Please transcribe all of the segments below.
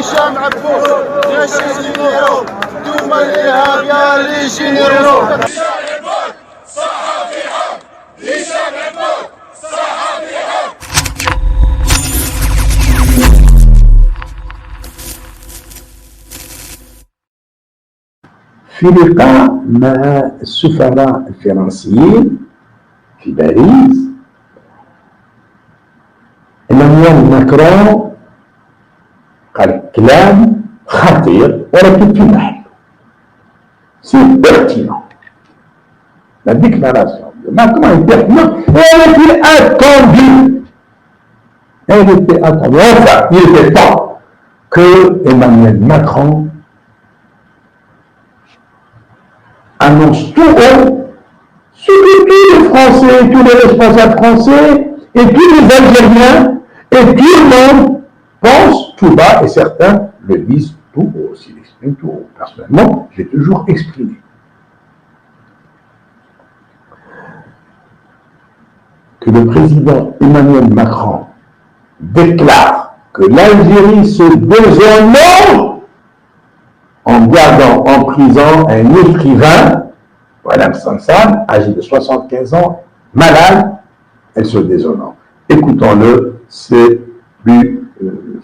هشام عبوس يا شيزينيرو دوما الارهاب يا لي جينيرو صحفي حق هشام عبوس صحفي حق. في لقاء مع السفراء الفرنسيين في باريس، إمانويل ماكرون قال كلام خطير ولكن في محله. سي بيرتينون. La déclaration de Macron est pertinente et elle était attendue. Elle était attendue. Enfin, il était temps que Emmanuel Macron annonce tout haut ce que tous les Français, tous les responsables français et tous les Algériens et tout le monde pensent tout bas et certains le disent tout haut, s'ils l'expriment tout haut. Personnellement, j'ai toujours exprimé. Que le président Emmanuel Macron déclare que l'Algérie se déshonore en gardant en prison un écrivain, Madame Sansan, âgée de 75 ans, malade, elle se déshonore. Écoutons-le, c'est plus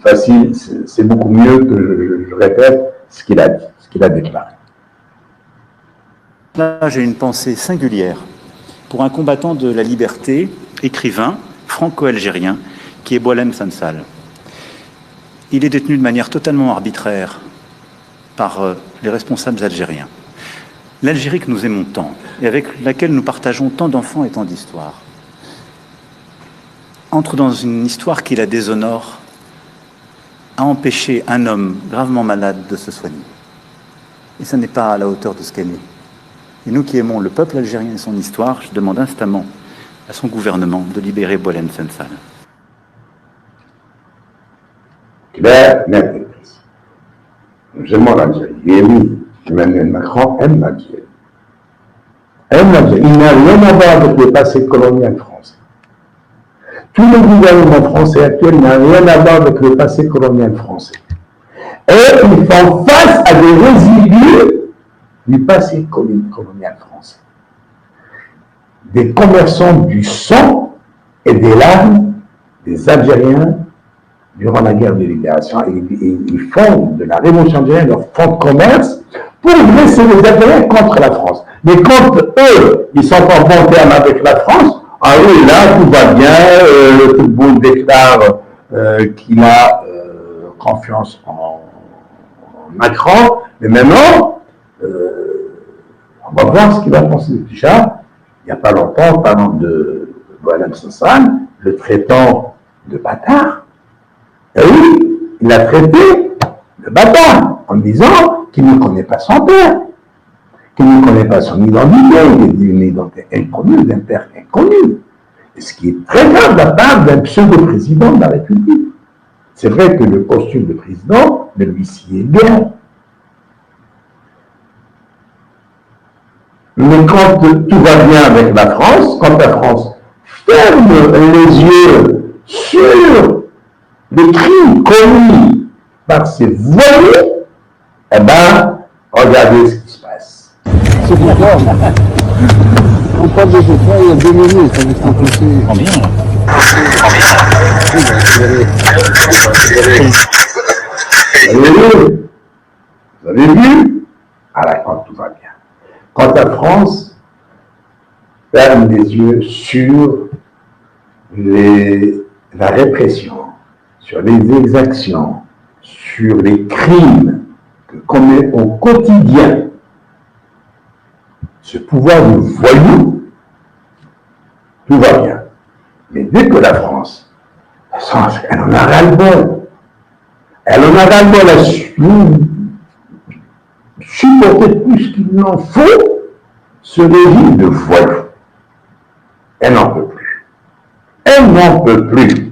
facile, c'est beaucoup mieux que je répète ce qu'il a dit, ce qu'il a déclaré. Là, j'ai une pensée singulière pour un combattant de la liberté, écrivain franco-algérien, qui est Boualem Sansal. Il est détenu de manière totalement arbitraire par les responsables algériens. L'Algérie que nous aimons tant, et avec laquelle nous partageons tant d'enfants et tant d'histoires, entre dans une histoire qui la déshonore, a empêché un homme gravement malade de se soigner. Et ça n'est pas à la hauteur de ce qu'elle est. Et nous qui aimons le peuple algérien et son histoire, je demande instamment à son gouvernement de libérer Boualem Sansal. Claire, net et précis. J'aime l'Algérie. Et oui, Emmanuel Macron aime l'Algérie. Aime l'Algérie. Il n'a rien à voir avec le passé colonial français. Tout le gouvernement français actuel n'a rien à voir avec le passé colonial français. Et ils font face à des résidus du passé colonial français. Des commerçants du sang et des larmes des Algériens durant la guerre de libération. Ils font de la révolution algérienne leur fonds de commerce pour dresser les Algériens contre la France. Mais quand eux, ils sont en bon terme avec la France, ah oui, là, tout va bien, tout le monde déclare qu'il a confiance en Macron, mais maintenant, on va voir ce qu'il va penser. Déjà, il n'y a pas longtemps, en parlant de Boualem Sansal, le traitant de bâtard, et oui, il a traité de bâtard en disant qu'il ne connaît pas son père, qu'il ne connaît pas son identité, il est une identité inconnue, d'un père inconnu. Et ce qui est très grave de la part d'un pseudo-président de la République. C'est vrai que le costume de président ne lui sied bien. Mais quand tout va bien avec la France, quand la France ferme les yeux sur les crimes commis par ces voyous, eh bien, regardez ce qui se passe. C'est pourquoi on parle de ce point il y a 2 minutes avec son conseil. Combien Vous avez vu? Alors, quand tout va bien. Quand la France ferme les yeux sur la répression, sur les exactions, sur les crimes que commet au quotidien ce pouvoir de voyou, tout va bien. Mais dès que la France, elle en a ras-le-bol, elle en a ras-le-bol à supporter plus qu'il n'en faut ce régime de voyous. Elle n'en peut plus. Elle n'en peut plus.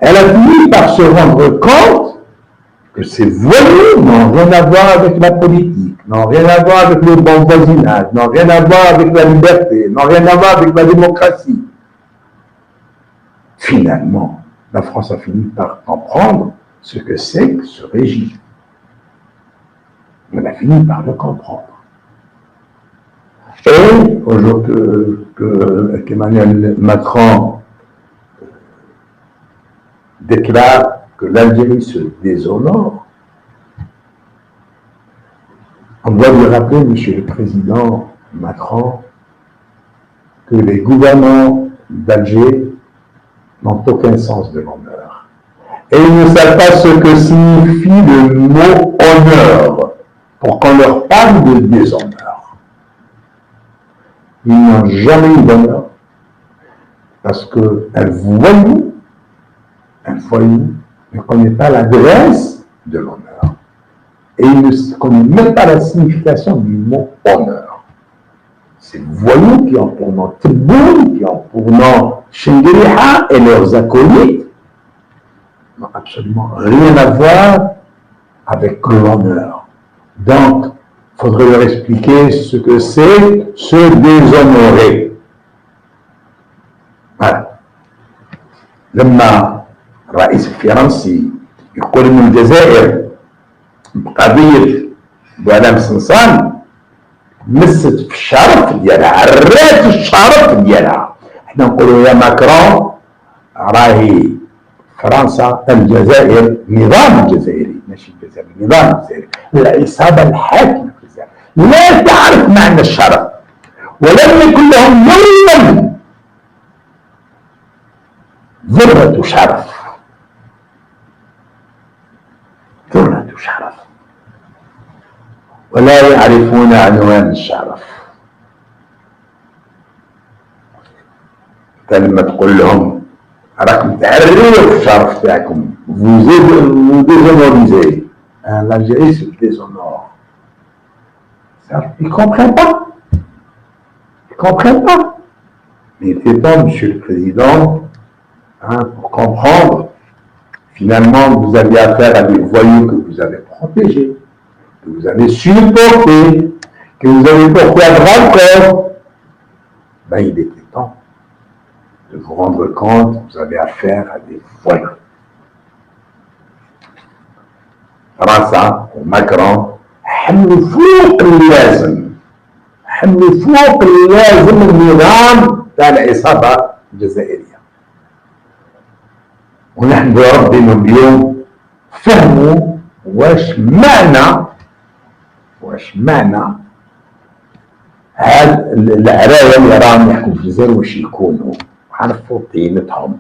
Elle a fini par se rendre compte que ces voyous n'ont rien à voir avec la politique, n'ont rien à voir avec le bon voisinage, n'ont rien à voir avec la liberté, n'ont rien à voir avec la démocratie. Finalement, la France a fini par comprendre ce que c'est que ce régime. On a fini par le comprendre. Et aujourd'hui qu'Emmanuel Macron déclare que l'Algérie se déshonore, on doit lui rappeler, Monsieur le Président Macron, que les gouvernements d'Alger n'ont aucun sens de l'honneur. Et ils ne savent pas ce que signifie le mot honneur pour qu'on leur parle de déshonneur. Ils n'ont jamais eu d'honneur parce qu'un voyou ne connaît pas l'adresse de l'honneur. Et il ne connaît même pas la signification du mot honneur. Ces voyous qui ont pour nom Tebboune, qui ont pour nom Chengueliha et leurs acolytes n'ont absolument rien à voir avec l'honneur. Donc, il faudrait leur expliquer ce que c'est se déshonorer. Voilà. لما الرئيس الفرنسي يقول ان الجزائر بقضيه بوعلام سنسان مست في الشرف ديالها، عرات الشرف ديالها. احنا نقولوا يا ماكرون راهي فرنسا الجزائر نظام الجزائري ماشي الجزائر النظام الجزائري، العصابه الحاكمه في الجزائر لا تعرف معنى الشرف ولم يكن لهم يوما ذرة شرف. ذرة شرف ولا يعرفون عنوان الشرف. لما تقول لهم راكم تعرفوا الشرف تاعكم vous déshonorisez. L'Algérie se déshonore. Ils ne comprennent pas. Ils ne comprennent pas. Mais il était temps, Monsieur le Président, pour comprendre, finalement, vous aviez affaire à des voyous que vous avez protégés, que vous avez supportés, que vous avez porté à bras le corps. Ben, il était temps de vous rendre compte que vous avez affaire à des voyous. فرنسا وماكرون حملوا فوق اللازم النظام تاع العصابة الجزائرية. ونحن ربنا اليوم فهموا واش معنى هاد العرايا اللي راهم يحكموا في الجزائر واش يكونوا، عرفوا طينتهم.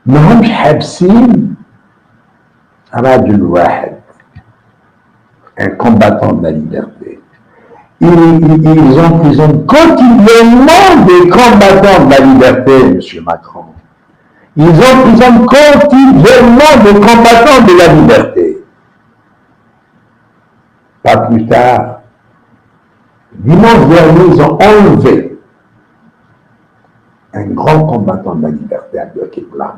ما همش حابسين راجل واحد، un combattant de la liberté. Ils emprisonnent quotidiennement des combattants de la liberté, M. Macron. Ils emprisonnent quotidiennement des combattants de la liberté. Pas plus tard, dimanche dernier, ils ont enlevé un grand combattant de la liberté à Bloquet-Blanc.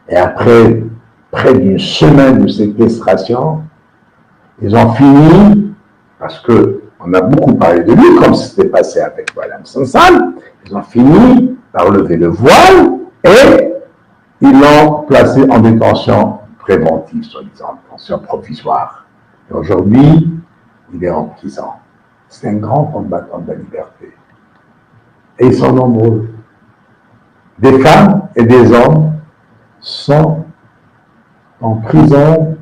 Et après près d'une semaine de séquestration, ils ont fini, parce qu'on a beaucoup parlé de lui, comme c'était passé avec Boualem Sansal, ils ont fini par lever le voile et ils l'ont placé en détention préventive, soi-disant, détention provisoire. Et aujourd'hui, il est en prison. C'est un grand combattant de la liberté. Et ils sont nombreux. Des femmes et des hommes sont en prison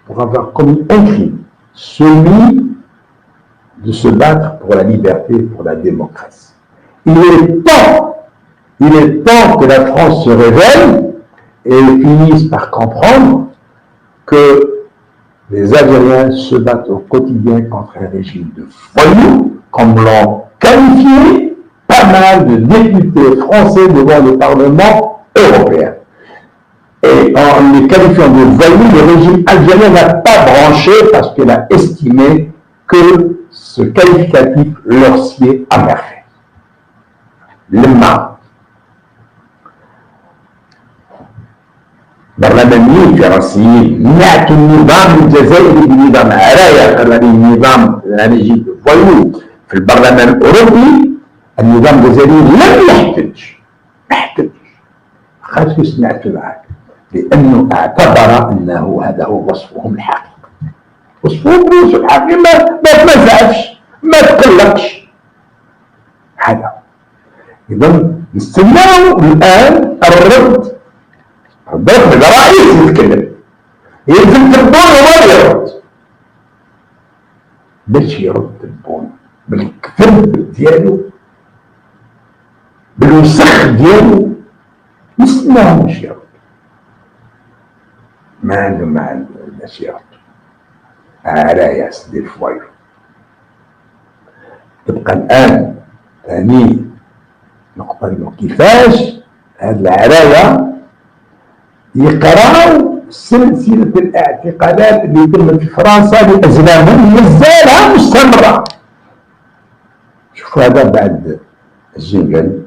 pour avoir commis un crime, celui de se battre pour la liberté, pour la démocratie. Il est temps que la France se révèle et finisse par comprendre que les Algériens se battent au quotidien contre un régime de voyous, comme l'ont qualifié pas mal de députés français devant le Parlement européen. Et en les qualifiant de voyous, le régime algérien n'a pas branché parce qu'il a estimé que ce qualificatif leur sied à merveille. لما برلمانيين فرنسيين نعتوا النظام الجزائري بنظام عرايا، خلاني النظام النجيب فويو في البرلمان الاوروبي. النظام الجزائري لم يحتج احتج خاص سمعت معك لأنه اعتبر أنه هذا هو وصفهم الحقيقي. وصفهم الحقيقي ما تنزعش ما تقلقش هذا. إذا نستناو الآن الرد. الرد رئيس يتكلم يلزم تبون هو اللي يرد باش يرد تبون بالكذب ديالو بالوسخ ديالو. نستناو باش يرد. ما عنده باش يرد على سيدي الفوير. تبقى الآن ثاني نقطة إنه كيفاش هاد العرايا يقراو سلسلة الاعتقالات اللي تمت في فرنسا لأزمانهم مازالها مستمرة. شوفوا هذا بعد الجنجل